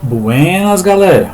Buenas, galera.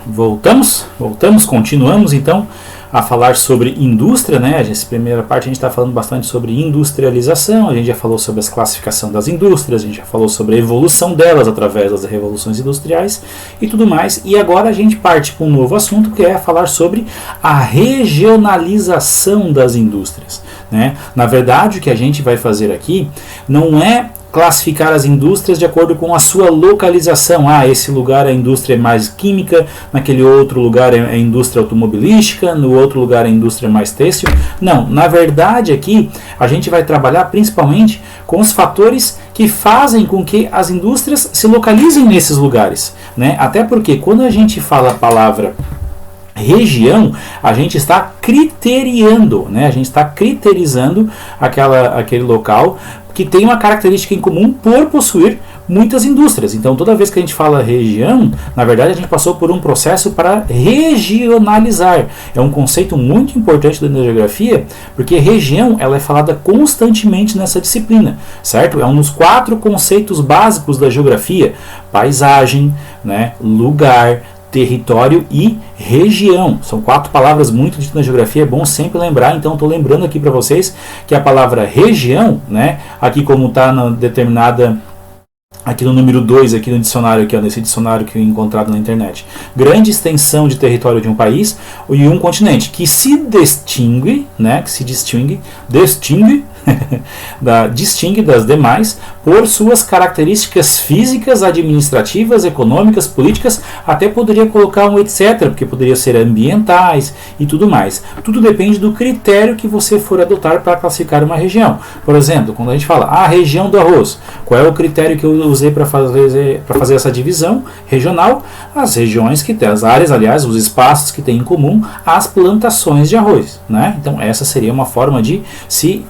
Continuamos então a falar sobre indústria, né? Essa primeira parte a gente está falando bastante sobre industrialização, a gente já falou sobre a classificação das indústrias, a gente já falou sobre a evolução delas através das revoluções industriais e tudo mais, e agora a gente parte para um novo assunto que é falar sobre a regionalização das indústrias, né? Na verdade, o que a gente vai fazer aqui não é classificar as indústrias de acordo com a sua localização. Esse lugar a indústria é mais química, naquele outro lugar é a indústria automobilística, no outro lugar a indústria é mais têxtil. Não, na verdade aqui a gente vai trabalhar principalmente com os fatores que fazem com que as indústrias se localizem nesses lugares, né? Até porque quando a gente fala a palavra região, a gente está criteriando, né? A gente está criterizando aquele local que tem uma característica em comum por possuir muitas indústrias. Então, toda vez que a gente fala região, na verdade a gente passou por um processo para regionalizar. É um conceito muito importante da geografia, porque região ela é falada constantemente nessa disciplina, certo? É um dos 4 conceitos básicos da geografia: paisagem, né, lugar, território e região. São 4 palavras muito ditas na geografia, é bom sempre lembrar. Então estou lembrando aqui para vocês que a palavra região, né, aqui como está determinada aqui no número 2, aqui no dicionário, aqui, nesse dicionário que eu encontrado na internet: grande extensão de território de um país e um continente que se distingue, né, distingue das demais por suas características físicas, administrativas, econômicas, políticas, até poderia colocar um etc, porque poderia ser ambientais e tudo mais. Tudo depende do critério que você for adotar para classificar uma região. Por exemplo, quando a gente fala a região do arroz, qual é o critério que eu usei para fazer essa divisão regional? As regiões que tem, as áreas, aliás, os espaços que têm em comum as plantações de arroz, né? Então essa seria uma forma de se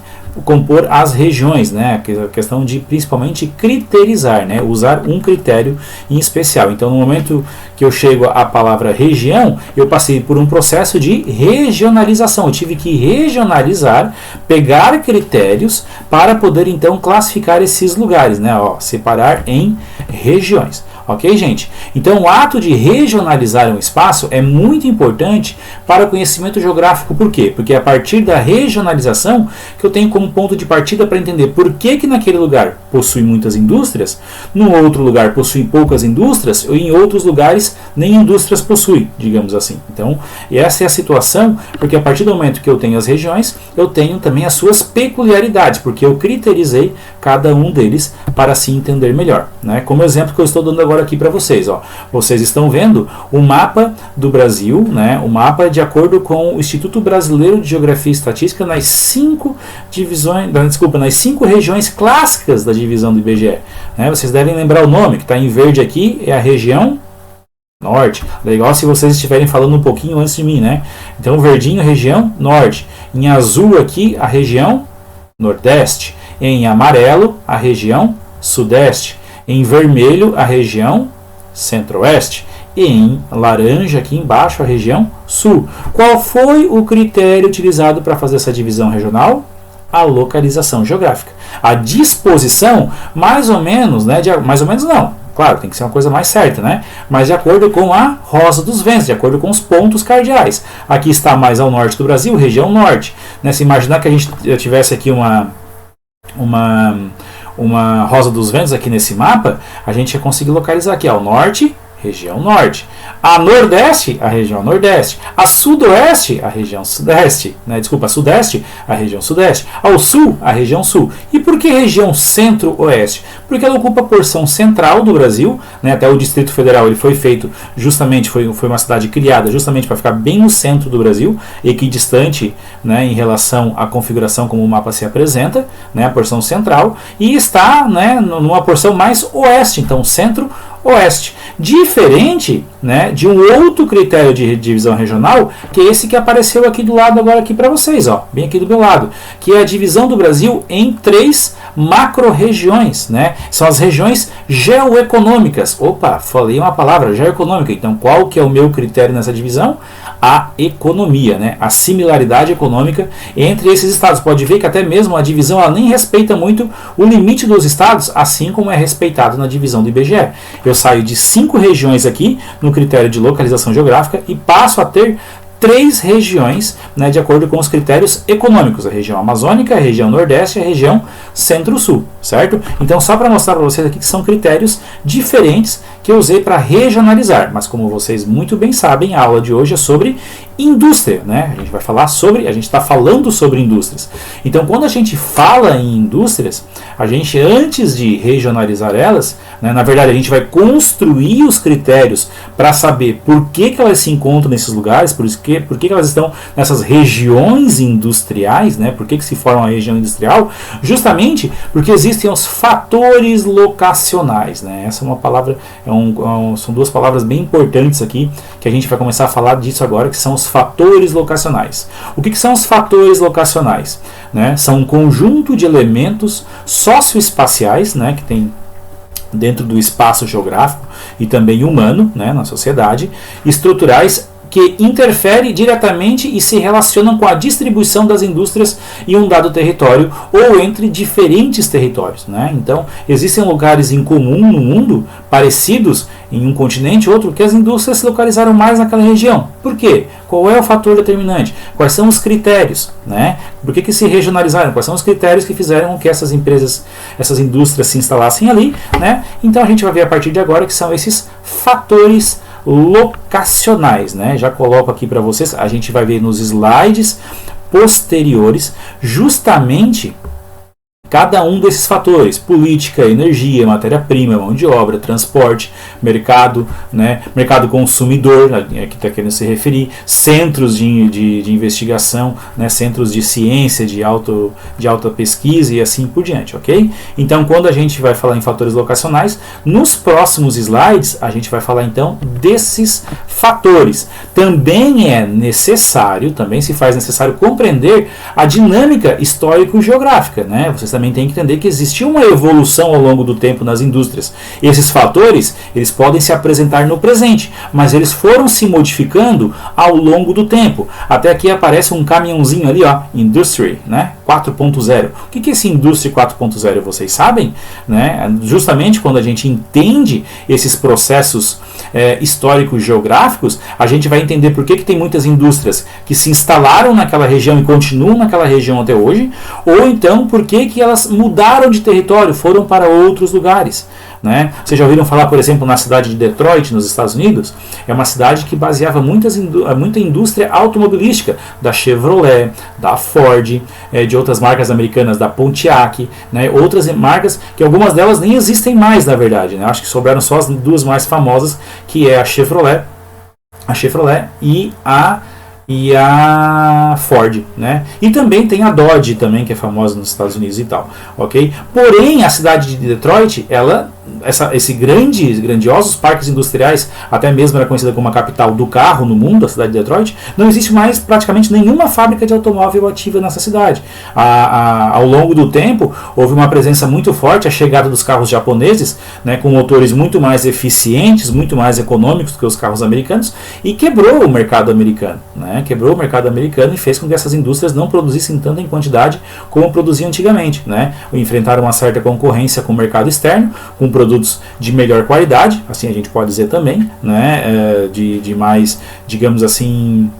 compor as regiões, né? A questão de principalmente criterizar, né? Usar um critério em especial. Então, no momento que eu chego à palavra região, eu passei por um processo de regionalização. Eu tive que regionalizar, pegar critérios para poder então classificar esses lugares, né? Separar em regiões. Ok, gente? Então, o ato de regionalizar um espaço é muito importante para o conhecimento geográfico. Por quê? Porque é a partir da regionalização que eu tenho como ponto de partida para entender por que naquele lugar possui muitas indústrias, no outro lugar possui poucas indústrias, ou em outros lugares nem indústrias possui, digamos assim. Então, essa é a situação, porque a partir do momento que eu tenho as regiões, eu tenho também as suas peculiaridades, porque eu criterizei cada um deles para se entender melhor, né? Como exemplo que eu estou dando agora aqui para vocês, vocês estão vendo o mapa do Brasil, né? O mapa de acordo com o Instituto Brasileiro de Geografia e Estatística nas 5 regiões clássicas da divisão do IBGE, né? Vocês devem lembrar o nome que está em verde aqui, é a região norte. Legal se vocês estiverem falando um pouquinho antes de mim, né? Então verdinho, região norte, em azul aqui a região nordeste, em amarelo a região sudeste, em vermelho a região centro-oeste e em laranja aqui embaixo a região sul. Qual foi o critério utilizado para fazer essa divisão regional? A localização geográfica. A disposição, mais ou menos, né? Mais ou menos não. Claro, tem que ser uma coisa mais certa, né? Mas de acordo com a rosa dos ventos, de acordo com os pontos cardeais. Aqui está mais ao norte do Brasil, região norte, né? Se imaginar que a gente tivesse aqui uma rosa dos ventos aqui nesse mapa, a gente ia conseguir localizar aqui ao norte, região norte, a nordeste, a região nordeste, a sudoeste, a região sudeste, né? Desculpa, a sudeste, a região sudeste, ao sul, a região sul. E por que região centro-oeste? Porque ela ocupa a porção central do Brasil, né? Até o Distrito Federal ele foi feito justamente, foi uma cidade criada justamente para ficar bem no centro do Brasil, equidistante, né, em relação à configuração como o mapa se apresenta, né, a porção central, e está, né, numa porção mais oeste, então centro-oeste. Diferente, né, de um outro critério de divisão regional, que é esse que apareceu aqui do lado agora aqui para vocês, bem aqui do meu lado, que é a divisão do Brasil em 3 macro-regiões, né? São as regiões geoeconômicas. Opa, falei uma palavra, geoeconômica. Então, qual que é o meu critério nessa divisão? a economia, né? A similaridade econômica entre esses estados. Pode ver que até mesmo a divisão ela nem respeita muito o limite dos estados, assim como é respeitado na divisão do IBGE. Eu saio de 5 regiões aqui no critério de localização geográfica e passo a ter 3 regiões, né, de acordo com os critérios econômicos, a região amazônica, a região nordeste e a região centro-sul, certo? Então, só para mostrar para vocês aqui que são critérios diferentes que eu usei para regionalizar, mas como vocês muito bem sabem, a aula de hoje é sobre indústria, né? A gente está falando sobre indústrias. Então, quando a gente fala em indústrias, a gente, antes de regionalizar elas, né, na verdade, a gente vai construir os critérios para saber por que elas se encontram nesses lugares, por que elas estão nessas regiões industriais, né? Por que se forma a região industrial? Justamente porque existem os fatores locacionais, né? Essa é uma palavra, são 2 palavras bem importantes aqui, que a gente vai começar a falar disso agora, que são os fatores locacionais. O que são os fatores locacionais? Né? São um conjunto de elementos socioespaciais, né, que tem dentro do espaço geográfico e também humano, né, na sociedade, estruturais que interferem diretamente e se relacionam com a distribuição das indústrias em um dado território ou entre diferentes territórios, né? Então, existem lugares em comum no mundo, parecidos em um continente ou outro, que as indústrias se localizaram mais naquela região. Por quê? Qual é o fator determinante? Quais são os critérios, né? Por que se regionalizaram? Quais são os critérios que fizeram com que essas empresas, essas indústrias se instalassem ali, né? Então, a gente vai ver a partir de agora que são esses fatores locacionais, né? Já coloco aqui para vocês, a gente vai ver nos slides posteriores justamente cada um desses fatores: política, energia, matéria-prima, mão de obra, transporte, mercado, né, mercado consumidor, que está querendo se referir, centros de investigação, né, centros de ciência, de alta pesquisa e assim por diante, ok? Então, quando a gente vai falar em fatores locacionais, nos próximos slides a gente vai falar então desses fatores. Também é necessário, também se faz necessário compreender a dinâmica histórico-geográfica, né? Vocês também tem que entender que existiu uma evolução ao longo do tempo nas indústrias. Esses fatores, eles podem se apresentar no presente, mas eles foram se modificando ao longo do tempo. Até aqui aparece um caminhãozinho ali, ó, Industry, né? 4.0. O que é esse Industry 4.0? Vocês sabem? Né? Justamente quando a gente entende esses processos históricos geográficos, a gente vai entender por que tem muitas indústrias que se instalaram naquela região e continuam naquela região até hoje, ou então por que elas mudaram de território, foram para outros lugares. Né? Vocês já ouviram falar, por exemplo, na cidade de Detroit, nos Estados Unidos? É uma cidade que baseava muita indústria automobilística, da Chevrolet, da Ford, de outras marcas americanas, da Pontiac, né? Outras marcas que algumas delas nem existem mais, na verdade, né? Acho que sobraram só as 2 mais famosas, que é a Chevrolet e a Ford, né? E também tem a Dodge também, que é famosa nos Estados Unidos e tal, ok? Porém, a cidade de Detroit, esses grandiosos parques industriais, até mesmo era conhecida como a capital do carro no mundo, a cidade de Detroit, não existe mais praticamente nenhuma fábrica de automóvel ativa nessa cidade. Ao longo do tempo, houve uma presença muito forte, a chegada dos carros japoneses, né, com motores muito mais eficientes, muito mais econômicos do que os carros americanos, e quebrou o mercado americano, né? Quebrou o mercado americano e fez com que essas indústrias não produzissem tanta em quantidade como produziam antigamente, né? Enfrentaram uma certa concorrência com o mercado externo, com produtos de melhor qualidade, assim a gente pode dizer também, né? De mais, digamos assim,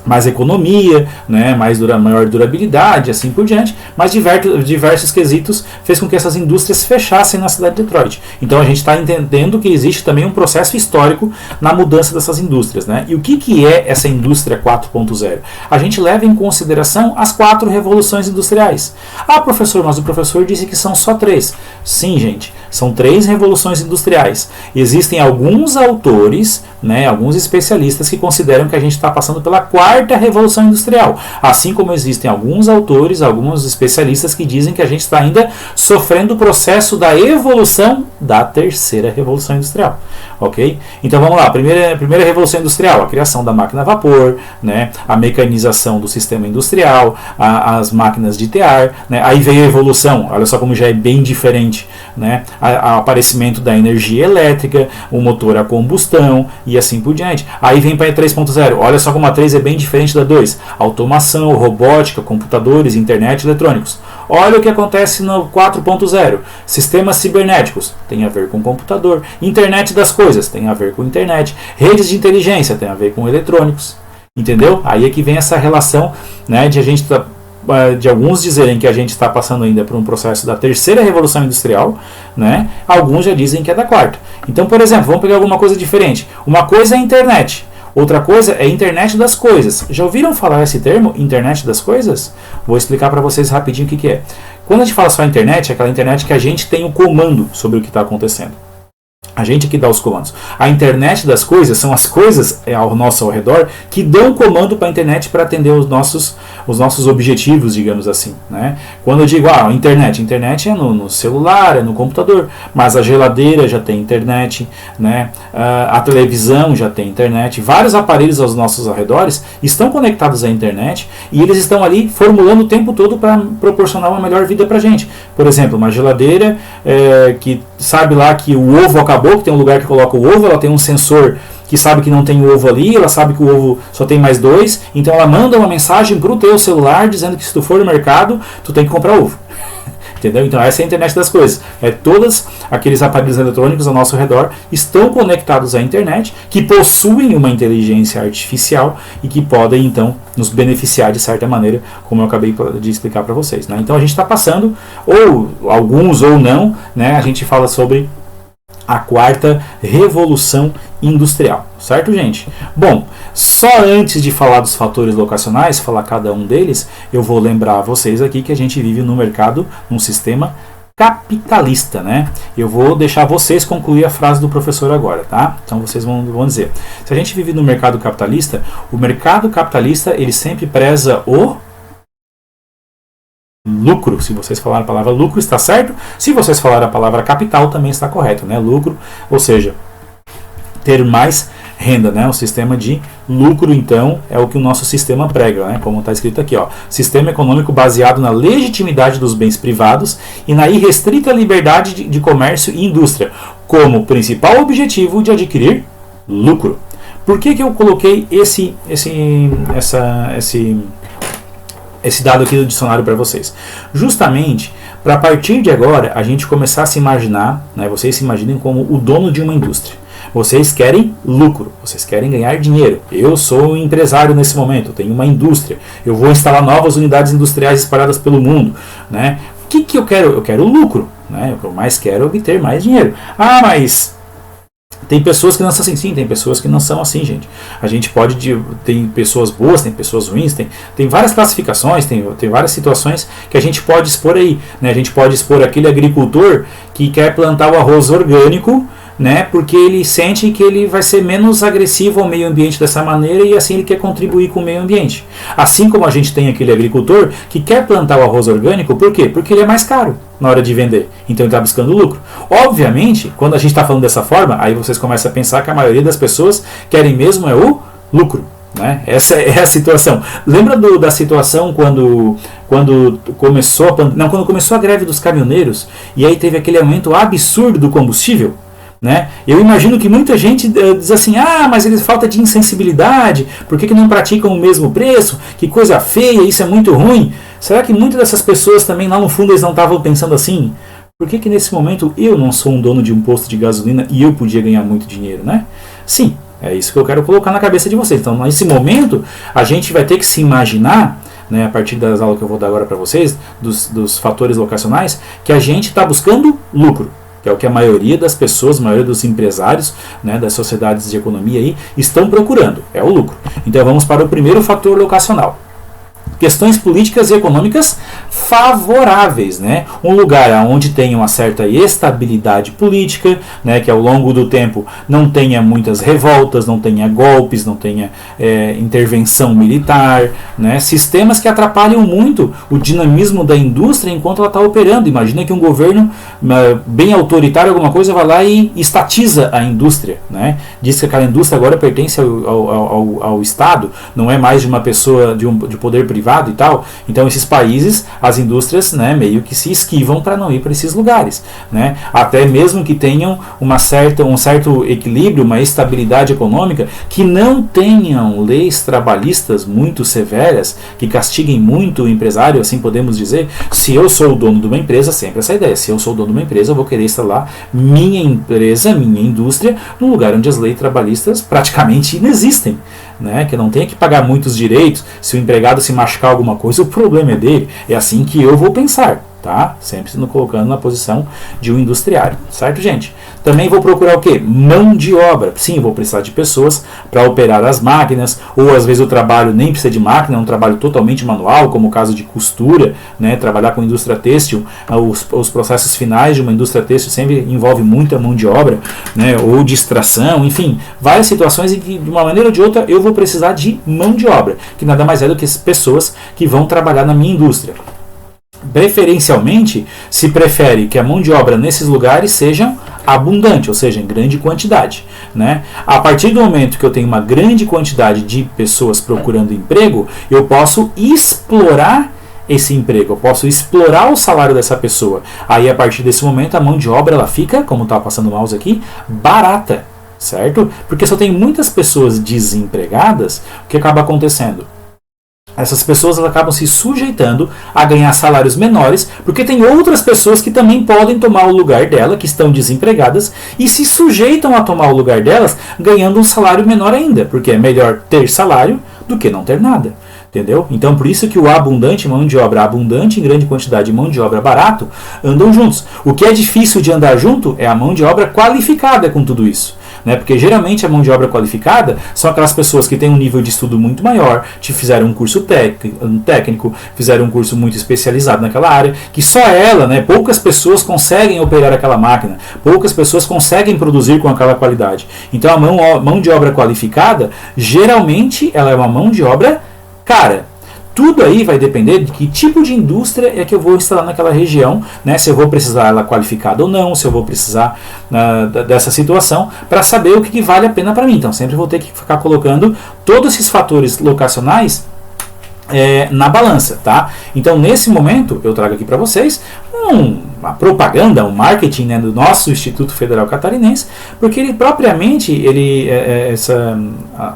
mais economia, né, maior durabilidade, assim por diante, mas diversos quesitos fez com que essas indústrias fechassem na cidade de Detroit. Então a gente está entendendo que existe também um processo histórico na mudança dessas indústrias, né? E o que é essa indústria 4.0? A gente leva em consideração as 4 revoluções industriais. Ah, professor, mas o professor disse que são só 3. Sim, gente, são 3 revoluções industriais. Existem alguns autores, né, alguns especialistas que consideram que a gente está passando pela 4ª revolução industrial, assim como existem alguns autores, alguns especialistas que dizem que a gente está ainda sofrendo o processo da evolução da terceira revolução industrial, ok? Então vamos lá, primeira revolução industrial, a criação da máquina a vapor, né, a mecanização do sistema industrial, as máquinas de tear, né, aí veio a evolução, olha só como já é bem diferente, né, o aparecimento da energia elétrica, o motor a combustão e assim por diante. Aí vem para a 3.0, olha só como a 3 é bem diferente da 2, automação, robótica, computadores, internet, eletrônicos. Olha o que acontece no 4.0, sistemas cibernéticos, tem a ver com computador, internet das coisas, tem a ver com internet, redes de inteligência, tem a ver com eletrônicos, entendeu? Aí é que vem essa relação, né, de alguns dizerem que a gente está passando ainda por um processo da terceira revolução industrial, né? Alguns já dizem que é da quarta. Então, por exemplo, vamos pegar alguma coisa diferente. Uma coisa é a internet, outra coisa é a internet das coisas. Já ouviram falar esse termo, internet das coisas? Vou explicar para vocês rapidinho o que é. Quando a gente fala só internet, é aquela internet que a gente tem o comando sobre o que está acontecendo. A gente que dá os comandos. A internet das coisas são as coisas ao nosso ao redor que dão comando para a internet para atender os nossos objetivos, digamos assim, né? Quando eu digo internet é no celular, é no computador, mas a geladeira já tem internet, né? A televisão já tem internet, vários aparelhos aos nossos arredores estão conectados à internet e eles estão ali formulando o tempo todo para proporcionar uma melhor vida para a gente. Por exemplo, uma geladeira que sabe lá que o ovo acabou, que tem um lugar que coloca o ovo, ela tem um sensor que sabe que não tem ovo ali, ela sabe que o ovo só tem mais 2, então ela manda uma mensagem para o teu celular dizendo que se tu for no mercado, tu tem que comprar ovo. Entendeu? Então essa é a internet das coisas. Todos aqueles aparelhos eletrônicos ao nosso redor estão conectados à internet, que possuem uma inteligência artificial e que podem então nos beneficiar de certa maneira, como eu acabei de explicar para vocês, né? Então a gente está passando, ou alguns ou não, né? A gente fala sobre a quarta revolução industrial, certo, gente? Bom, só antes de falar dos fatores locacionais, falar cada um deles, eu vou lembrar a vocês aqui que a gente vive no mercado, num sistema capitalista, né? Eu vou deixar vocês concluir a frase do professor agora, tá? Então vocês vão dizer, se a gente vive no mercado capitalista, o mercado capitalista, ele sempre preza o lucro. Se vocês falarem a palavra lucro, está certo. Se vocês falarem a palavra capital, também está correto, né? Lucro, ou seja, ter mais renda, né? O sistema de lucro, então, é o que o nosso sistema prega, né? Como está escrito aqui, ó. Sistema econômico baseado na legitimidade dos bens privados e na irrestrita liberdade de comércio e indústria, como principal objetivo de adquirir lucro. Por que eu coloquei esse dado aqui do dicionário para vocês? Justamente para a partir de agora a gente começar a se imaginar, né, vocês se imaginem como o dono de uma indústria. Vocês querem lucro, vocês querem ganhar dinheiro. Eu sou um empresário nesse momento, tenho uma indústria, eu vou instalar novas unidades industriais espalhadas pelo mundo, né? O que eu quero? Eu quero lucro, né? O que eu mais quero é obter mais dinheiro. Ah, mas tem pessoas que não são assim. Sim, tem pessoas que não são assim, gente. A gente tem pessoas boas, tem pessoas ruins, tem várias classificações, tem várias situações que a gente pode expor aí, né? A gente pode expor aquele agricultor que quer plantar o arroz orgânico, né, porque ele sente que ele vai ser menos agressivo ao meio ambiente dessa maneira e assim ele quer contribuir com o meio ambiente. Assim como a gente tem aquele agricultor que quer plantar o arroz orgânico, por quê? Porque ele é mais caro na hora de vender, então ele está buscando lucro. Obviamente, quando a gente está falando dessa forma, aí vocês começam a pensar que a maioria das pessoas querem mesmo é o lucro, né? Essa é a situação. Lembra da situação quando começou a greve dos caminhoneiros e aí teve aquele aumento absurdo do combustível? Né? Eu imagino que muita gente diz assim, mas eles falta de insensibilidade, por que não praticam o mesmo preço? Que coisa feia, isso é muito ruim. Será que muitas dessas pessoas também lá no fundo eles não estavam pensando assim? Por que nesse momento eu não sou um dono de um posto de gasolina e eu podia ganhar muito dinheiro, né? Sim, é isso que eu quero colocar na cabeça de vocês. Então nesse momento a gente vai ter que se imaginar, né, a partir das aulas que eu vou dar agora para vocês, dos fatores locacionais, que a gente está buscando lucro, que é o que a maioria das pessoas, a maioria dos empresários, né, das sociedades de economia aí, estão procurando, é o lucro. Então vamos para o primeiro fator locacional. Questões políticas e econômicas favoráveis, né? Um lugar onde tenha uma certa estabilidade política, né? Que ao longo do tempo não tenha muitas revoltas, não tenha golpes, não tenha intervenção militar, né? Sistemas que atrapalham muito o dinamismo da indústria enquanto ela está operando. Imagina que um governo bem autoritário, alguma coisa, vai lá e estatiza a indústria, né? Diz que aquela indústria agora pertence ao Estado, não é mais de uma pessoa de poder privado e tal. Então esses países, as indústrias, né, meio que se esquivam para não ir para esses lugares, né? Até mesmo que tenham um certo equilíbrio, uma estabilidade econômica, que não tenham leis trabalhistas muito severas, que castiguem muito o empresário, assim podemos dizer. Se eu sou o dono de uma empresa, sempre essa ideia, se eu sou o dono de uma empresa, eu vou querer instalar minha empresa, minha indústria, num lugar onde as leis trabalhistas praticamente inexistem, né? Que eu não tenha que pagar muitos direitos. Se o empregado se machucar alguma coisa, o problema é dele. É assim que eu vou pensar, tá? Sempre nos colocando na posição de um industriário, certo, gente? Também vou procurar o quê? Mão de obra. Sim, vou precisar de pessoas para operar as máquinas, ou às vezes o trabalho nem precisa de máquina, é um trabalho totalmente manual, como o caso de costura, né? Trabalhar com indústria têxtil, os processos finais de uma indústria têxtil sempre envolve muita mão de obra, né? Ou de extração, enfim, várias situações em que de uma maneira ou de outra eu vou precisar de mão de obra, que nada mais é do que as pessoas que vão trabalhar na minha indústria. Preferencialmente, se prefere que a mão de obra nesses lugares seja abundante, ou seja, em grande quantidade, né? A partir do momento que eu tenho uma grande quantidade de pessoas procurando emprego, eu posso explorar esse emprego, eu posso explorar o salário dessa pessoa. Aí, a partir desse momento, a mão de obra ela fica, como está passando o mouse aqui, barata, certo? Porque se eu tenho muitas pessoas desempregadas, o que acaba acontecendo? Essas pessoas elas acabam se sujeitando a ganhar salários menores, porque tem outras pessoas que também podem tomar o lugar dela, que estão desempregadas, e se sujeitam a tomar o lugar delas, ganhando um salário menor ainda, porque é melhor ter salário do que não ter nada. Entendeu? Então, por isso que o abundante mão de obra, abundante em grande quantidade e mão de obra barato, andam juntos. O que é difícil de andar junto é a mão de obra qualificada com tudo isso. Né? Porque geralmente a mão de obra qualificada são aquelas pessoas que têm um nível de estudo muito maior, fizeram um curso técnico, fizeram um curso muito especializado naquela área, que só ela, né, poucas pessoas conseguem operar aquela máquina, poucas pessoas conseguem produzir com aquela qualidade. Então a mão de obra qualificada, geralmente ela é uma mão de obra cara. Tudo aí vai depender de que tipo de indústria é que eu vou instalar naquela região, né? Se eu vou precisar ela qualificada ou não, se eu vou precisar dessa situação, para saber o que vale a pena para mim. Então sempre vou ter que ficar colocando todos esses fatores locacionais na balança, tá? Então nesse momento eu trago aqui para vocês uma propaganda, um marketing, né, do nosso Instituto Federal Catarinense, porque ele propriamente,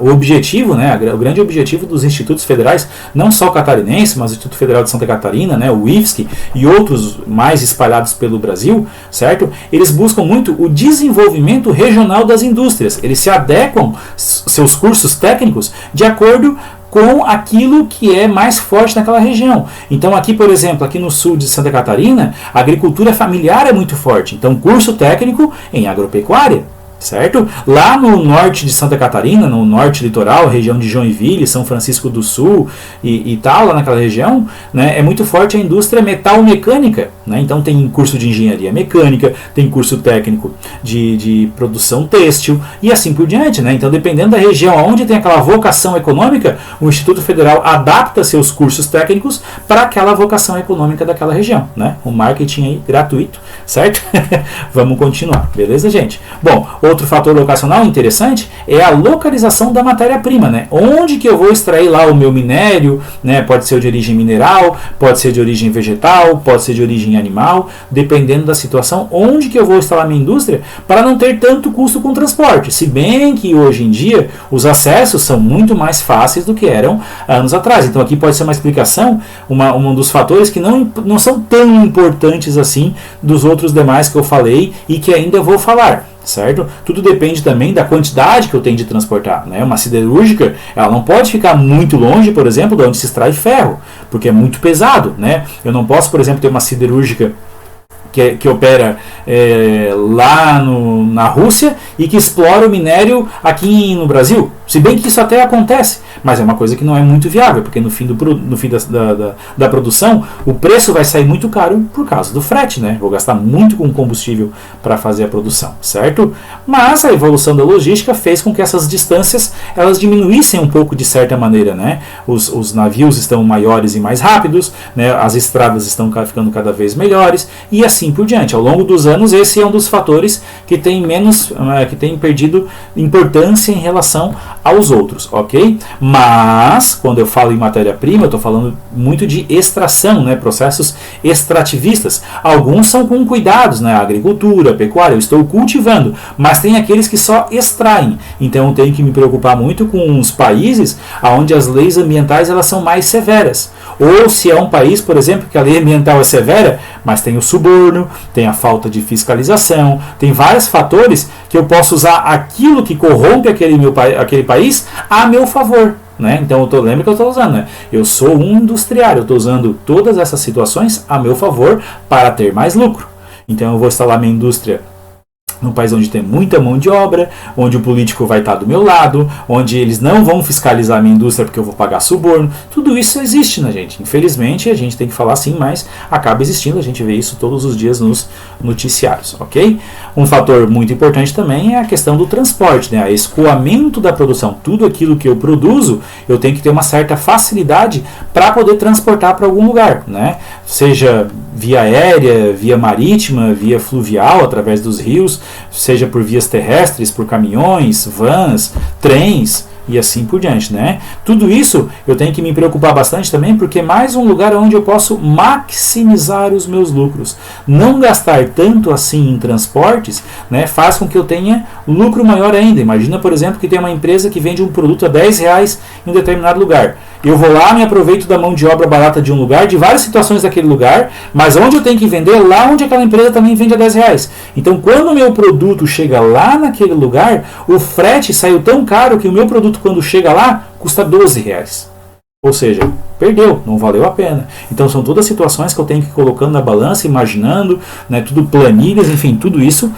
o objetivo, né, o grande objetivo dos institutos federais, não só o catarinense, mas o Instituto Federal de Santa Catarina, né, o IFSC e outros mais espalhados pelo Brasil, certo? Eles buscam muito o desenvolvimento regional das indústrias, eles se adequam seus cursos técnicos de acordo com aquilo que é mais forte naquela região. Então aqui, por exemplo, aqui no sul de Santa Catarina, a agricultura familiar é muito forte. Então curso técnico em agropecuária, certo? Lá no norte de Santa Catarina, no norte litoral, região de Joinville, São Francisco do Sul e tal, lá naquela região, né, é muito forte a indústria metal-mecânica, né? Então tem curso de engenharia mecânica, tem curso técnico de produção têxtil e assim por diante, né? Então dependendo da região onde tem aquela vocação econômica, o Instituto Federal adapta seus cursos técnicos para aquela vocação econômica daquela região, né? Um marketing aí gratuito, certo? Vamos continuar, beleza, gente? Bom, outro fator locacional interessante é a localização da matéria-prima, né? Onde que eu vou extrair lá o meu minério, né? Pode ser de origem mineral, pode ser de origem vegetal, pode ser de origem animal, dependendo da situação, onde que eu vou instalar minha indústria para não ter tanto custo com transporte. Se bem que hoje em dia os acessos são muito mais fáceis do que eram anos atrás. Então aqui pode ser uma explicação, um dos fatores que não são tão importantes assim dos outros demais que eu falei e que ainda vou falar. Certo? Tudo depende também da quantidade que eu tenho de transportar, né? Uma siderúrgica, ela não pode ficar muito longe, por exemplo, de onde se extrai ferro, porque é muito pesado, né? Eu não posso, por exemplo, ter uma siderúrgica que opera lá na Rússia e que explora o minério aqui no Brasil. Se bem que isso até acontece, mas é uma coisa que não é muito viável, porque no fim da produção, o preço vai sair muito caro por causa do frete, né? Vou gastar muito com combustível para fazer a produção, certo? Mas a evolução da logística fez com que essas distâncias elas diminuíssem um pouco de certa maneira, né? Os navios estão maiores e mais rápidos, né? As estradas estão ficando cada vez melhores e assim por diante. Ao longo dos anos, esse é um dos fatores que tem perdido importância em relação aos outros, ok? Mas, quando eu falo em matéria-prima, eu estou falando muito de extração, né? Processos extrativistas. Alguns são com cuidados, né? Agricultura, pecuária, eu estou cultivando, mas tem aqueles que só extraem. Então eu tenho que me preocupar muito com os países onde as leis ambientais elas são mais severas. Ou se é um país, por exemplo, que a lei ambiental é severa, mas tem o suborno, tem a falta de fiscalização, tem vários fatores que eu posso usar aquilo que corrompe aquele país a meu favor. Né? Então lembra que eu estou usando, né? Eu sou um industriário, eu estou usando todas essas situações a meu favor para ter mais lucro. Então eu vou instalar minha indústria num país onde tem muita mão de obra, onde o político vai estar do meu lado, onde eles não vão fiscalizar a minha indústria porque eu vou pagar suborno. Tudo isso existe, né, gente? Infelizmente, a gente tem que falar assim, mas acaba existindo, a gente vê isso todos os dias nos noticiários, ok? Um fator muito importante também é a questão do transporte, né? O escoamento da produção. Tudo aquilo que eu produzo, eu tenho que ter uma certa facilidade para poder transportar para algum lugar, né? Seja via aérea, via marítima, via fluvial, através dos rios, seja por vias terrestres, por caminhões, vans, trens e assim por diante, né? Tudo isso eu tenho que me preocupar bastante também, porque é mais um lugar onde eu posso maximizar os meus lucros. Não gastar tanto assim em transportes, né, faz com que eu tenha lucro maior ainda. Imagina, por exemplo, que tem uma empresa que vende um produto a R$10 em um determinado lugar. Eu vou lá, me aproveito da mão de obra barata de um lugar, de várias situações daquele lugar, mas onde eu tenho que vender, lá onde aquela empresa também vende a R$10. Então, quando o meu produto chega lá naquele lugar, o frete saiu tão caro que o meu produto, quando chega lá, custa R$12. Ou seja, perdeu, não valeu a pena. Então, são todas situações que eu tenho que ir colocando na balança, imaginando, né, tudo planilhas, enfim, tudo isso.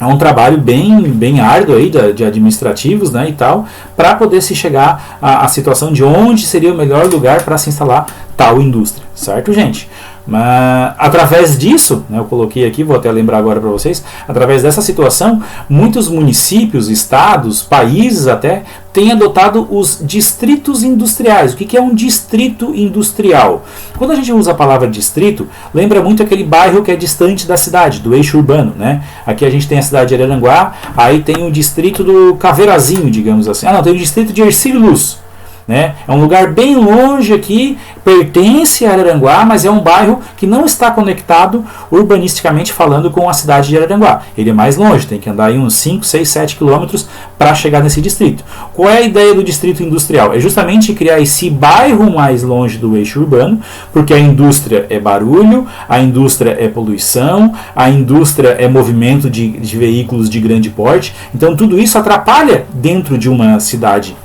É um trabalho bem árduo aí de administrativos, né, e tal, para poder se chegar à situação de onde seria o melhor lugar para se instalar tal indústria, certo, gente? Mas, através disso, né, eu coloquei aqui, vou até lembrar agora para vocês, através dessa situação, muitos municípios, estados, países até, têm adotado os distritos industriais. O que é um distrito industrial? Quando a gente usa a palavra distrito, lembra muito aquele bairro que é distante da cidade, do eixo urbano, né? Aqui a gente tem a cidade de Araranguá, aí tem o distrito do Caveirazinho, digamos assim. Tem o distrito de Hercílio Luz. Né? É um lugar bem longe aqui, pertence a Araranguá, mas é um bairro que não está conectado urbanisticamente falando com a cidade de Araranguá. Ele é mais longe, tem que andar aí uns 5, 6, 7 quilômetros para chegar nesse distrito. Qual é a ideia do distrito industrial? É justamente criar esse bairro mais longe do eixo urbano, porque a indústria é barulho, a indústria é poluição, a indústria é movimento de veículos de grande porte. Então tudo isso atrapalha dentro de uma cidade,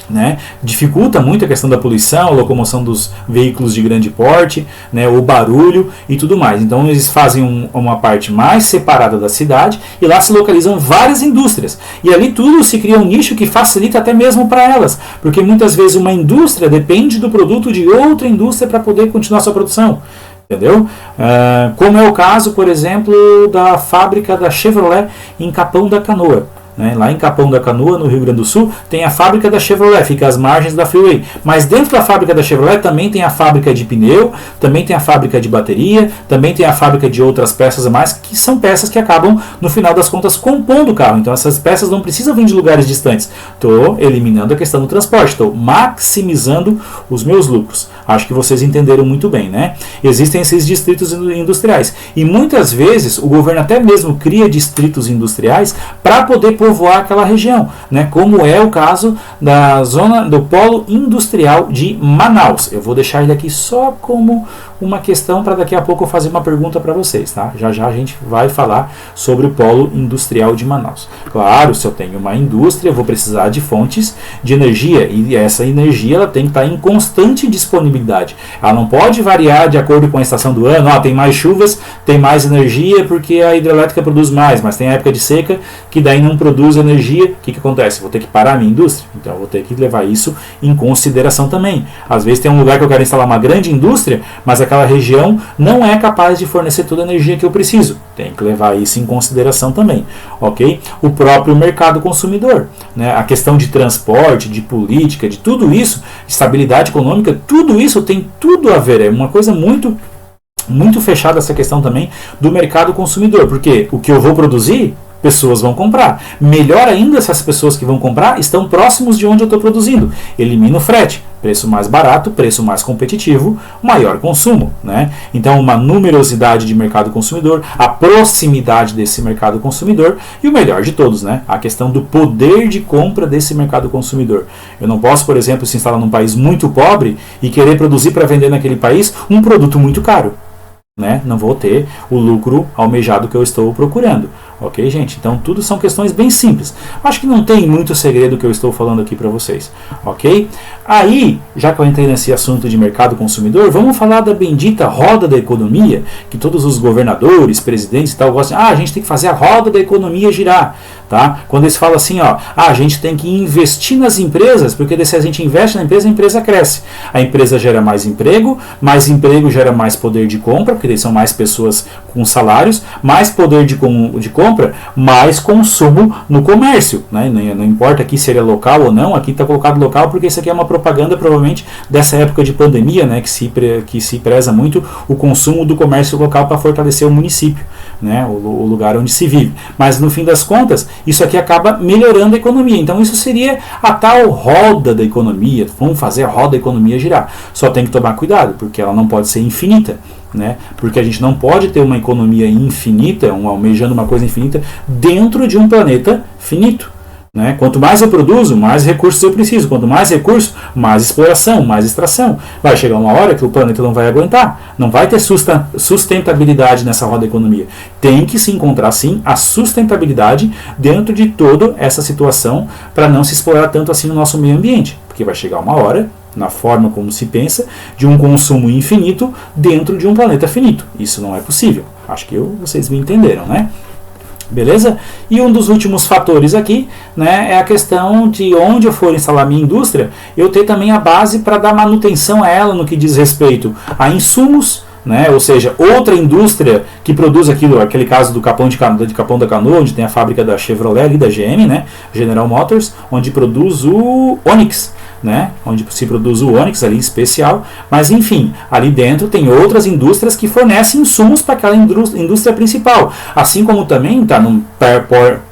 né? Dificulta muito a questão da poluição, a locomoção dos veículos de grande porte, né? O barulho e tudo mais. Então eles fazem uma parte mais separada da cidade e lá se localizam várias indústrias. E ali tudo se cria um nicho que facilita até mesmo para elas, porque muitas vezes uma indústria depende do produto de outra indústria para poder continuar sua produção. Entendeu? Como é o caso, por exemplo, da fábrica da Chevrolet em Capão da Canoa. Lá em Capão da Canoa, no Rio Grande do Sul, tem a fábrica da Chevrolet, fica às margens da Freeway. Mas dentro da fábrica da Chevrolet também tem a fábrica de pneu, também tem a fábrica de bateria, também tem a fábrica de outras peças a mais, que são peças que acabam, no final das contas, compondo o carro. Então essas peças não precisam vir de lugares distantes. Estou eliminando a questão do transporte, estou maximizando os meus lucros. Acho que vocês entenderam muito bem, né? Existem esses distritos industriais. E muitas vezes o governo até mesmo cria distritos industriais para poder povoar aquela região, né? Como é o caso da zona do polo industrial de Manaus. Eu vou deixar ele aqui só como uma questão para daqui a pouco eu fazer uma pergunta para vocês, tá? Já já a gente vai falar sobre o polo industrial de Manaus. Claro, se eu tenho uma indústria, eu vou precisar de fontes de energia e essa energia ela tem que estar em constante disponibilidade. Ela não pode variar de acordo com a estação do ano. Tem mais chuvas, tem mais energia porque a hidrelétrica produz mais, mas tem a época de seca que daí não produz produzo energia, o que acontece? Vou ter que parar a minha indústria? Então eu vou ter que levar isso em consideração também. Às vezes tem um lugar que eu quero instalar uma grande indústria, mas aquela região não é capaz de fornecer toda a energia que eu preciso. Tem que levar isso em consideração também, ok? O próprio mercado consumidor, né? A questão de transporte, de política, de tudo isso, estabilidade econômica, tudo isso tem tudo a ver. É uma coisa muito fechada essa questão também do mercado consumidor, porque o que eu vou produzir, pessoas vão comprar. Melhor ainda se as pessoas que vão comprar estão próximos de onde eu estou produzindo. Elimina o frete. Preço mais barato, preço mais competitivo, maior consumo, né? Então, uma numerosidade de mercado consumidor, a proximidade desse mercado consumidor e o melhor de todos, né? A questão do poder de compra desse mercado consumidor. Eu não posso, por exemplo, se instalar num país muito pobre e querer produzir para vender naquele país um produto muito caro, né? Não vou ter o lucro almejado que eu estou procurando. Ok, gente? Então, tudo são questões bem simples. Acho que não tem muito segredo que eu estou falando aqui para vocês. Ok? Aí, já que eu entrei nesse assunto de mercado consumidor, vamos falar da bendita roda da economia, que todos os governadores, presidentes e tal gostam. A gente tem que fazer a roda da economia girar. Tá? Quando eles falam assim, a gente tem que investir nas empresas, porque se a gente investe na empresa, a empresa cresce. A empresa gera mais emprego gera mais poder de compra, porque são mais pessoas com salários, mais poder de compra, mais consumo no comércio. Né? Não importa aqui se ele é local ou não, aqui está colocado local porque isso aqui é uma propaganda provavelmente dessa época de pandemia, né? que se preza muito o consumo do comércio local para fortalecer o município, né? o lugar onde se vive. Mas no fim das contas, isso aqui acaba melhorando a economia. Então isso seria a tal roda da economia. Vamos fazer a roda da economia girar. Só tem que tomar cuidado, porque ela não pode ser infinita. Né? Porque a gente não pode ter uma economia infinita, almejando uma coisa infinita, dentro de um planeta finito. Né? Quanto mais eu produzo, mais recursos eu preciso. Quanto mais recursos, mais exploração, mais extração. Vai chegar uma hora que o planeta não vai aguentar. Não vai ter sustentabilidade nessa roda da economia. Tem que se encontrar, sim, a sustentabilidade dentro de toda essa situação para não se explorar tanto assim o nosso meio ambiente. Porque vai chegar uma hora, na forma como se pensa, de um consumo infinito dentro de um planeta finito. Isso não é possível. Acho que vocês me entenderam, né? Beleza? E um dos últimos fatores aqui, né, é a questão de onde eu for instalar minha indústria, eu ter também a base para dar manutenção a ela no que diz respeito a insumos, né, ou seja, outra indústria que produz aquele caso do Capão da Canoa, onde tem a fábrica da Chevrolet e da GM, né, General Motors, onde produz o Onix, né, onde se produz o Onix ali especial, mas enfim, ali dentro tem outras indústrias que fornecem insumos para aquela indústria principal, assim como também está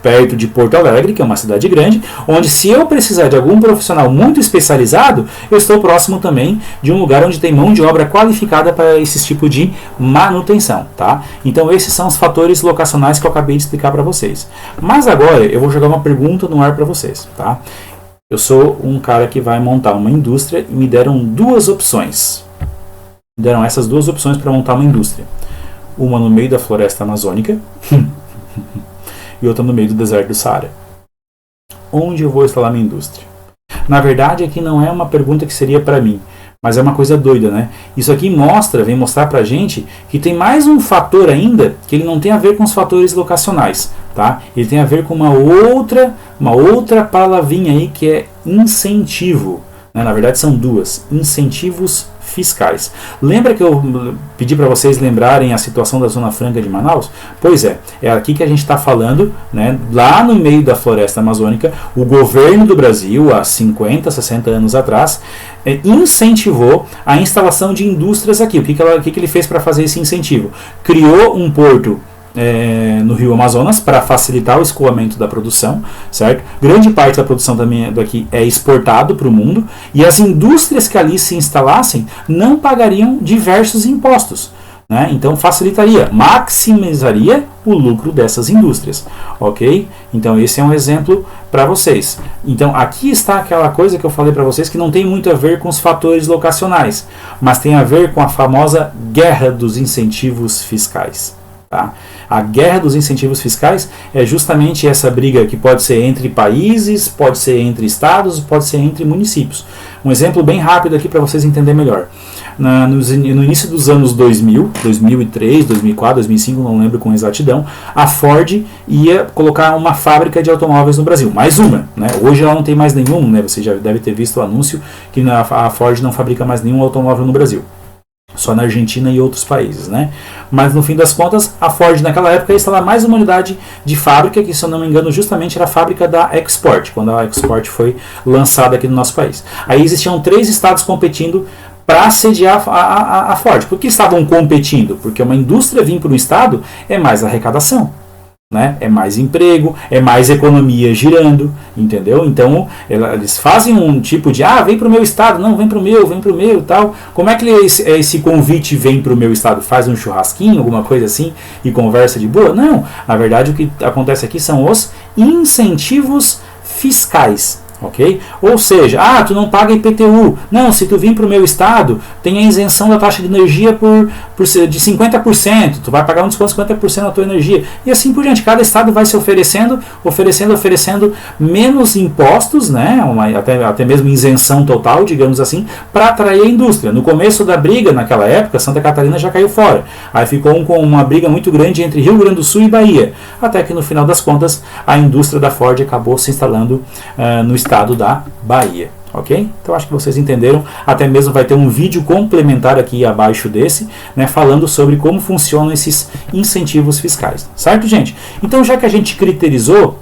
perto de Porto Alegre, que é uma cidade grande, onde se eu precisar de algum profissional muito especializado, eu estou próximo também de um lugar onde tem mão de obra qualificada para esse tipo de manutenção, tá? Então esses são os fatores locacionais que eu acabei de explicar para vocês. Mas agora eu vou jogar uma pergunta no ar para vocês, tá? Eu sou um cara que vai montar uma indústria e me deram duas opções. Me deram essas duas opções para montar uma indústria. Uma no meio da floresta amazônica e outra no meio do deserto do Saara. Onde eu vou instalar minha indústria? Na verdade, aqui não é uma pergunta que seria para mim, mas é uma coisa doida, né? Isso aqui vem mostrar pra gente que tem mais um fator ainda que ele não tem a ver com os fatores locacionais, tá? Ele tem a ver com uma outra palavrinha aí que é incentivo, né? Na verdade são duas, incentivos fiscais. Lembra que eu pedi para vocês lembrarem a situação da Zona Franca de Manaus? Pois é aqui que a gente está falando, né, lá no meio da floresta amazônica, o governo do Brasil, há 50, 60 anos atrás, incentivou a instalação de indústrias aqui. O que ele fez para fazer esse incentivo? Criou um porto no Rio Amazonas para facilitar o escoamento da produção, certo? Grande parte da produção também daqui é exportado para o mundo e as indústrias que ali se instalassem não pagariam diversos impostos, né? Então facilitaria, maximizaria o lucro dessas indústrias, ok? Então esse é um exemplo para vocês. Então aqui está aquela coisa que eu falei para vocês que não tem muito a ver com os fatores locacionais, mas tem a ver com a famosa guerra dos incentivos fiscais. Tá? A guerra dos incentivos fiscais é justamente essa briga que pode ser entre países, pode ser entre estados, pode ser entre municípios. Um exemplo bem rápido aqui para vocês entenderem melhor. No início dos anos 2000, 2003, 2004, 2005, não lembro com exatidão, a Ford ia colocar uma fábrica de automóveis no Brasil. Mais uma. Né? Hoje ela não tem mais nenhum, né? Você já deve ter visto o anúncio que a Ford não fabrica mais nenhum automóvel no Brasil. Só na Argentina e outros países, né? Mas no fim das contas, a Ford naquela época ia instalar mais uma unidade de fábrica, que se eu não me engano justamente era a fábrica da Export, quando a Export foi lançada aqui no nosso país. Aí existiam 3 estados competindo para sediar a Ford. Por que estavam competindo? Porque uma indústria vir para um estado é mais arrecadação. Né? É mais emprego, é mais economia girando, entendeu? Então eles fazem um tipo de vem para o meu estado, não, vem para o meu tal. Como é que esse convite vem para o meu estado? Faz um churrasquinho, alguma coisa assim e conversa de boa? Não, na verdade o que acontece aqui são os incentivos fiscais. Ok? Ou seja, tu não paga IPTU. Não, se tu vir para o meu estado, tem a isenção da taxa de energia de 50%. Tu vai pagar um desconto de 50% da tua energia. E assim por diante. Cada estado vai se oferecendo menos impostos, né? Até mesmo isenção total, digamos assim, para atrair a indústria. No começo da briga, naquela época, Santa Catarina já caiu fora. Aí ficou com uma briga muito grande entre Rio Grande do Sul e Bahia. Até que no final das contas, a indústria da Ford acabou se instalando no estado da Bahia, ok? Então acho que vocês entenderam, até mesmo vai ter um vídeo complementar aqui abaixo desse, né, falando sobre como funcionam esses incentivos fiscais, certo, gente? Então já que a gente criterizou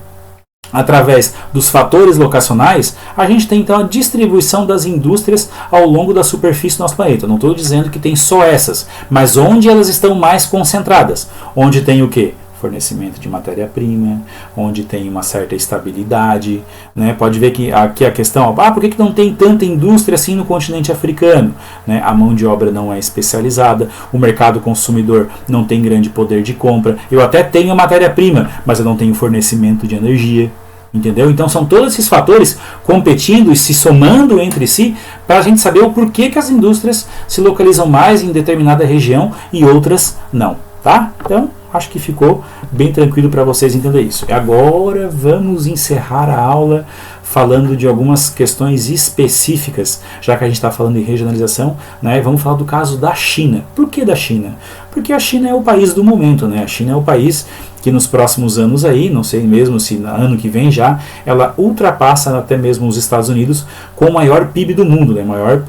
através dos fatores locacionais, a gente tem então a distribuição das indústrias ao longo da superfície do nosso planeta. Não estou dizendo que tem só essas, mas onde elas estão mais concentradas, onde tem o quê? Fornecimento de matéria-prima, onde tem uma certa estabilidade, né? Pode ver que aqui a questão, por que não tem tanta indústria assim no continente africano? Né? A mão de obra não é especializada, o mercado consumidor não tem grande poder de compra, eu até tenho matéria-prima, mas eu não tenho fornecimento de energia. Entendeu? Então são todos esses fatores competindo e se somando entre si para a gente saber o porquê que as indústrias se localizam mais em determinada região e outras não. Tá? Então, acho que ficou bem tranquilo para vocês entenderem isso. Agora vamos encerrar a aula falando de algumas questões específicas, já que a gente está falando em regionalização, né? Vamos falar do caso da China. Por que da China? Porque a China é o país do momento, né? A China é o país que nos próximos anos aí, não sei mesmo se no ano que vem já, ela ultrapassa até mesmo os Estados Unidos com o maior PIB do mundo, né? Maior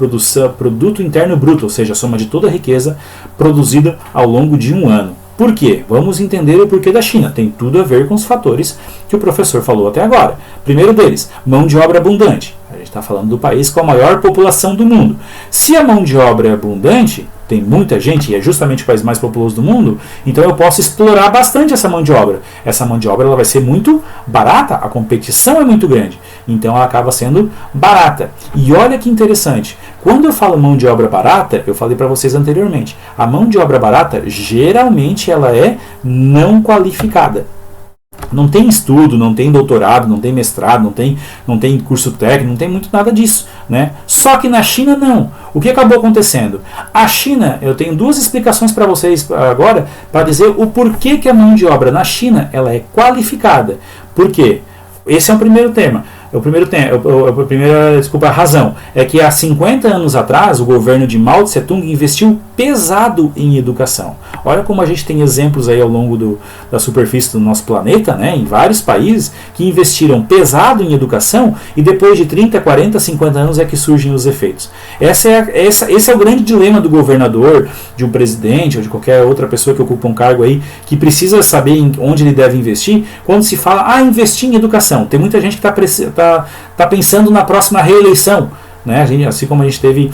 produto interno bruto, ou seja, a soma de toda a riqueza produzida ao longo de um ano. Por quê? Vamos entender o porquê da China. Tem tudo a ver com os fatores que o professor falou até agora. Primeiro deles, mão de obra abundante. A gente está falando do país com a maior população do mundo. Se a mão de obra é abundante, tem muita gente e é justamente o país mais populoso do mundo, então eu posso explorar bastante essa mão de obra. Essa mão de obra ela vai ser muito barata, a competição é muito grande, então ela acaba sendo barata. E olha que interessante, quando eu falo mão de obra barata, eu falei para vocês anteriormente, a mão de obra barata geralmente ela é não qualificada. Não tem estudo, não tem doutorado, não tem mestrado, não tem curso técnico, não tem muito nada disso, né? Só que na China não. O que acabou acontecendo? A China, eu tenho duas explicações para vocês agora, para dizer o porquê que a mão de obra na China ela é qualificada. Por quê? Esse é o primeiro tema. A razão é que há 50 anos atrás o governo de Mao Tse-tung investiu pesado em educação. Olha como a gente tem exemplos aí ao longo da superfície do nosso planeta, né, em vários países que investiram pesado em educação e depois de 30, 40, 50 anos é que surgem os efeitos. Esse é o grande dilema do governador, de um presidente ou de qualquer outra pessoa que ocupa um cargo aí que precisa saber onde ele deve investir quando se fala investir em educação. Tem muita gente que está pensando na próxima reeleição, né? Assim como a gente teve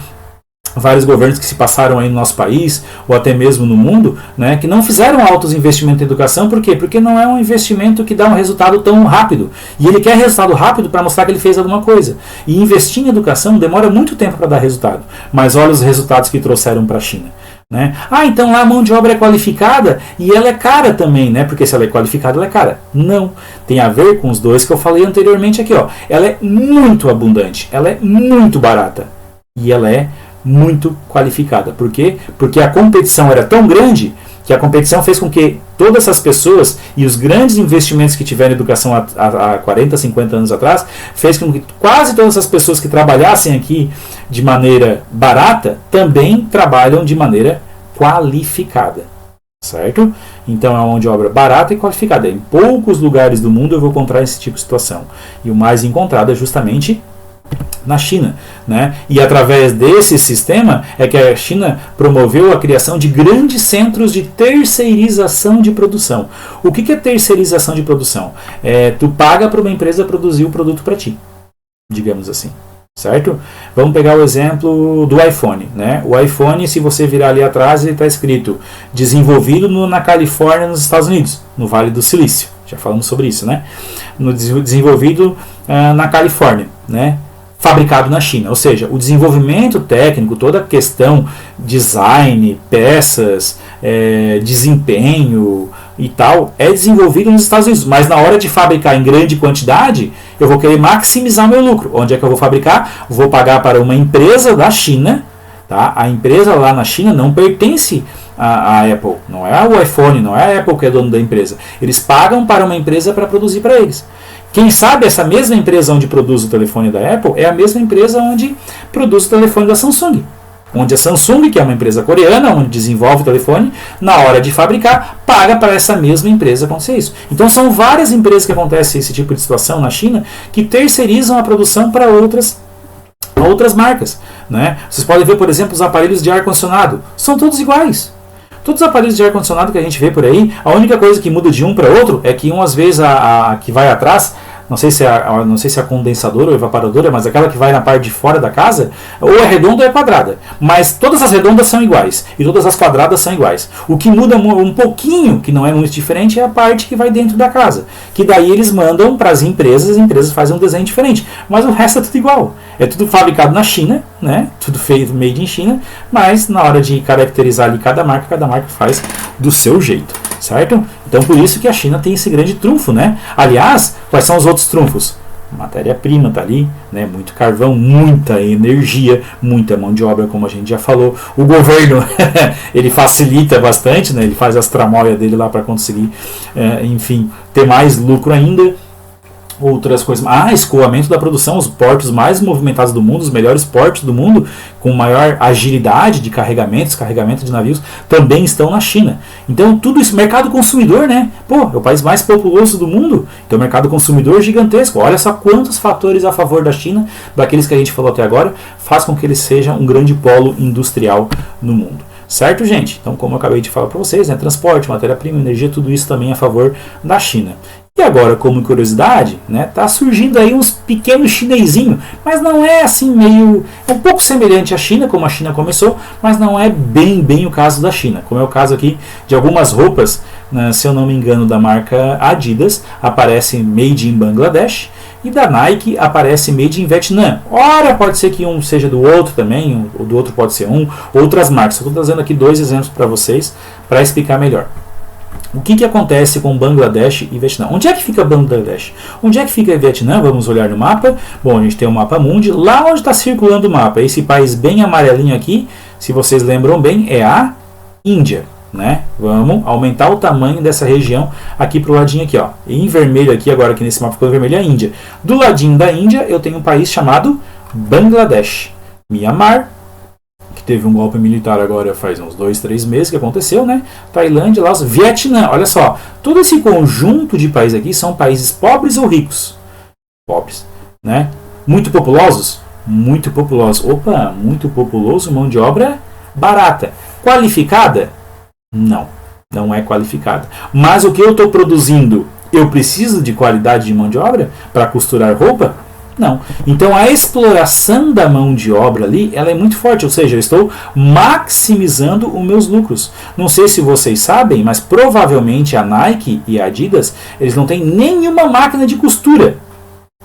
vários governos que se passaram aí no nosso país ou até mesmo no mundo, né, que não fizeram altos investimentos em educação. Por quê? Porque não é um investimento que dá um resultado tão rápido. E ele quer resultado rápido para mostrar que ele fez alguma coisa. E investir em educação demora muito tempo para dar resultado. Mas olha os resultados que trouxeram para a China. Né? Então lá a mão de obra é qualificada e ela é cara também, né? Porque se ela é qualificada, ela é cara. Não. Tem a ver com os dois que eu falei anteriormente aqui. Ó. Ela é muito abundante, ela é muito barata e ela é muito qualificada. Por quê? Porque a competição era tão grande que a competição fez com que todas essas pessoas e os grandes investimentos que tiveram em educação há 40, 50 anos atrás, fez com que quase todas as pessoas que trabalhassem aqui de maneira barata, também trabalham de maneira qualificada. Certo? Então é uma mão de obra barata e qualificada. Em poucos lugares do mundo eu vou encontrar esse tipo de situação. E o mais encontrado é justamente na China, né? E através desse sistema é que a China promoveu a criação de grandes centros de terceirização de produção. O que é terceirização de produção? Tu paga para uma empresa produzir o produto para ti, digamos assim. Certo? Vamos pegar o exemplo do iPhone, né? O iPhone, se você virar ali atrás, ele está escrito desenvolvido na Califórnia, nos Estados Unidos, no Vale do Silício. Já falamos sobre isso, né? Desenvolvido na Califórnia, né? Fabricado na China. Ou seja, o desenvolvimento técnico, toda a questão design, peças, desempenho e tal, é desenvolvido nos Estados Unidos. Mas na hora de fabricar em grande quantidade, eu vou querer maximizar meu lucro. Onde é que eu vou fabricar? Vou pagar para uma empresa da China. Tá? A empresa lá na China não pertence à Apple. Não é o iPhone, não é a Apple que é dono da empresa. Eles pagam para uma empresa para produzir para eles. Quem sabe essa mesma empresa onde produz o telefone da Apple é a mesma empresa onde produz o telefone da Samsung. Onde a Samsung, que é uma empresa coreana, onde desenvolve o telefone, na hora de fabricar, paga para essa mesma empresa acontecer isso. Então são várias empresas que acontece esse tipo de situação na China que terceirizam a produção para outras marcas. Né? Vocês podem ver, por exemplo, os aparelhos de ar-condicionado. São todos iguais. Todos os aparelhos de ar-condicionado que a gente vê por aí, a única coisa que muda de um para outro é que às vezes a que vai atrás, não sei se é a condensadora ou evaporadora, mas aquela que vai na parte de fora da casa, ou é redonda ou é quadrada. Mas todas as redondas são iguais e todas as quadradas são iguais. O que muda um pouquinho, que não é muito diferente, é a parte que vai dentro da casa. Que daí eles mandam para as empresas fazem um desenho diferente. Mas o resto é tudo igual. É tudo fabricado na China, né? Tudo feito made in China, mas na hora de caracterizar ali cada marca faz do seu jeito, certo? Então por isso que a China tem esse grande trunfo, né? Aliás, quais são os outros trunfos? Matéria-prima está ali, né? Muito carvão, muita energia, muita mão de obra, como a gente já falou. O governo ele facilita bastante, né? Ele faz as tramóias dele lá para conseguir, enfim, ter mais lucro ainda. Outras coisas. Escoamento da produção, os portos mais movimentados do mundo, os melhores portos do mundo, com maior agilidade de carregamento de navios, também estão na China. Então, tudo isso, mercado consumidor, né? É o país mais populoso do mundo, então mercado consumidor gigantesco. Olha só quantos fatores a favor da China, daqueles que a gente falou até agora, faz com que ele seja um grande polo industrial no mundo. Certo, gente? Então, como eu acabei de falar para vocês, né, transporte, matéria-prima, energia, tudo isso também é a favor da China. E agora, como curiosidade, né, tá surgindo aí uns pequenos chinesinhos, mas não é assim é um pouco semelhante à China, como a China começou, mas não é bem o caso da China, como é o caso aqui de algumas roupas, né, se eu não me engano, da marca Adidas, aparece Made in Bangladesh, e da Nike aparece Made in Vietnã. Ora, pode ser que um seja do outro também, o do outro pode ser outras marcas. Estou trazendo aqui 2 exemplos para vocês, para explicar melhor. O que acontece com Bangladesh e Vietnã? Onde é que fica Bangladesh? Onde é que fica Vietnã? Vamos olhar no mapa. Bom, a gente tem o mapa mundi. Lá onde está circulando o mapa, esse país bem amarelinho aqui, se vocês lembram bem, é a Índia. Né? Vamos aumentar o tamanho dessa região aqui para o ladinho aqui. Ó. Em vermelho aqui, agora que nesse mapa ficou vermelho, é a Índia. Do ladinho da Índia eu tenho um país chamado Bangladesh. Myanmar, que teve um golpe militar agora faz uns 2, 3 meses que aconteceu, né? Tailândia, Laos, Vietnã, olha só, todo esse conjunto de países aqui são países pobres ou ricos? Pobres, né? Muito populosos? Muito populosos. Opa, muito populoso, mão de obra barata. Qualificada? Não é qualificada. Mas o que eu estou produzindo, eu preciso de qualidade de mão de obra para costurar roupa? Não. Então a exploração da mão de obra ali, ela é muito forte, ou seja, eu estou maximizando os meus lucros. Não sei se vocês sabem, mas provavelmente a Nike e a Adidas, eles não têm nenhuma máquina de costura.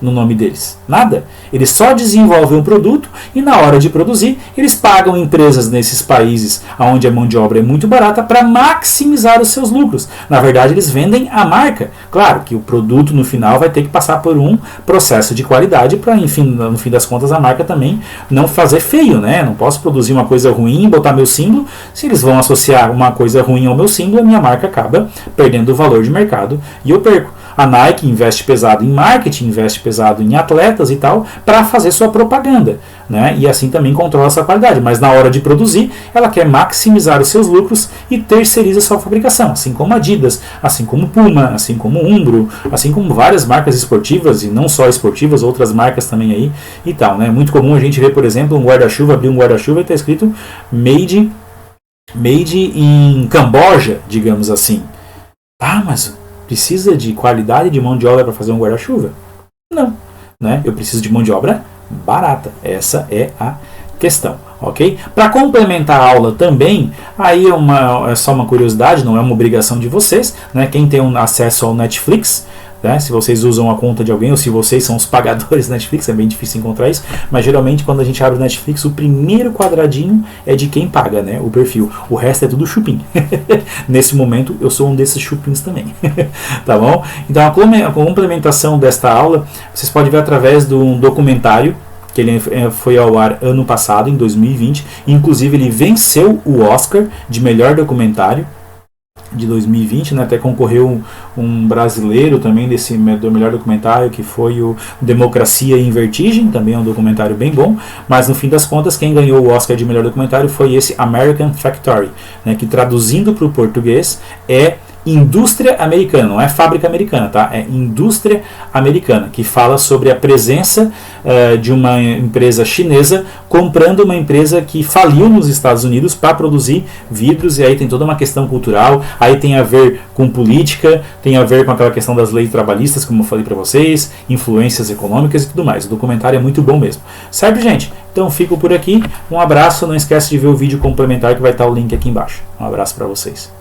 no nome deles? Nada. Eles só desenvolvem um produto e na hora de produzir, eles pagam empresas nesses países onde a mão de obra é muito barata para maximizar os seus lucros. Na verdade, eles vendem a marca. Claro que o produto no final vai ter que passar por um processo de qualidade para, enfim, no fim das contas, a marca também não fazer feio, né? Não posso produzir uma coisa ruim e botar meu símbolo. Se eles vão associar uma coisa ruim ao meu símbolo, a minha marca acaba perdendo o valor de mercado e eu perco. A Nike investe pesado em marketing, investe pesado em atletas e tal, para fazer sua propaganda, né? E assim também controla essa qualidade. Mas na hora de produzir, ela quer maximizar os seus lucros e terceiriza sua fabricação, assim como Adidas, assim como Puma, assim como Umbro, assim como várias marcas esportivas, e não só esportivas, outras marcas também aí e tal, né? Muito comum a gente ver, por exemplo, um guarda-chuva, abrir um guarda-chuva e está escrito Made in Camboja, digamos assim. Ah, mas precisa de qualidade de mão de obra para fazer um guarda-chuva? Não, né? Eu preciso de mão de obra barata. Essa é a questão, ok? Para complementar a aula também, aí é só uma curiosidade, não é uma obrigação de vocês, né? Quem tem acesso ao Netflix, né? Se vocês usam a conta de alguém ou se vocês são os pagadores da Netflix, é bem difícil encontrar isso, mas geralmente quando a gente abre o Netflix, o primeiro quadradinho é de quem paga, né? O perfil, o resto é tudo chupim. Nesse momento eu sou um desses chupins também. Tá bom? Então a complementação desta aula vocês podem ver através de um documentário que ele foi ao ar ano passado, em 2020, inclusive ele venceu o Oscar de melhor documentário de 2020, né? Até concorreu um brasileiro também do melhor documentário, que foi o Democracia em Vertigem, também é um documentário bem bom, mas no fim das contas quem ganhou o Oscar de melhor documentário foi esse American Factory, né? Que traduzindo para o português é indústria americana, não é fábrica americana, tá? É indústria americana, que fala sobre a presença de uma empresa chinesa comprando uma empresa que faliu nos Estados Unidos para produzir vidros, e aí tem toda uma questão cultural, aí tem a ver com política, tem a ver com aquela questão das leis trabalhistas, como eu falei para vocês, influências econômicas e tudo mais. O documentário é muito bom mesmo. Certo, gente? Então fico por aqui, um abraço, não esquece de ver o vídeo complementar que vai estar o link aqui embaixo. Um abraço para vocês.